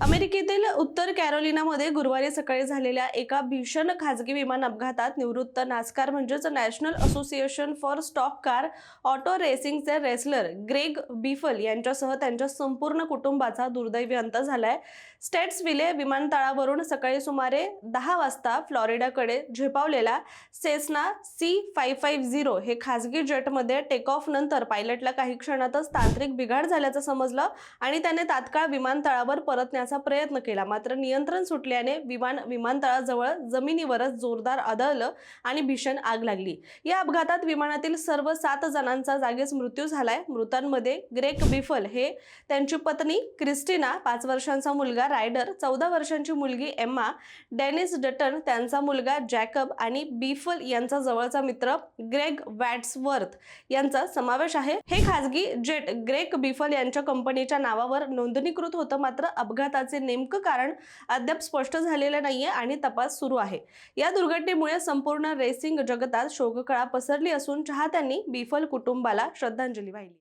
अमेरिकेतील उत्तर कॅरोलिनामध्ये गुरुवारी सकाळी झालेल्या एका भीषण खासगी विमान अपघातात निवृत्त नास्कार म्हणजेच National Association for Stock Car Auto रेसिंगचे रेसलर ग्रेग बिफल यांच्यासह त्यांच्या संपूर्ण कुटुंबाचा दुर्दैवी अंत झालाय. स्टेट्सविले विमानतळावरून सकाळी सुमारे 10 वाजता फ्लोरिडाकडे झेपावलेला सेस्ना C550 हे खासगी जेटमध्ये टेक ऑफ नंतर पायलटला काही क्षणातच तांत्रिक बिघाड झाल्याचं समजलं आणि त्याने तात्काळ विमानतळावर परतण्याचा प्रयत्न केला. मात्र नियंत्रण सुटल्याने विमान विमानतळाजवळ जमिनीवरच जोरदार आदळलं आणि भीषण आग लागली. या अपघातात विमानातील सर्व 7 जणांचा जागीच मृत्यू झालाय. मृतांमध्ये ग्रेग बिफल हे त्यांची पत्नी क्रिस्टिना, 5 वर्षांचा मुलगा रायडर, 14 वर्षांची मुलगी एम्मा, डेनिस डटन, त्यांचा मुलगा जॅकब आणि बिफल यांचा जवळचा मित्र ग्रेग वॅट्सवर्थ यांचा समावेश आहे. हे खासगी जेट ग्रेग बिफल यांच्या कंपनीच्या नावावर नोंदणीकृत होतं. मात्र अपघाताचे नेमकं कारण अद्याप स्पष्ट झालेलं नाहीये आणि तपास सुरू आहे. या दुर्घटनेमुळे संपूर्ण रेसिंग जगतात शोककळा पसरली असून चाहत्यांनी बिफल कुटुंबाला श्रद्धांजली वाहिली.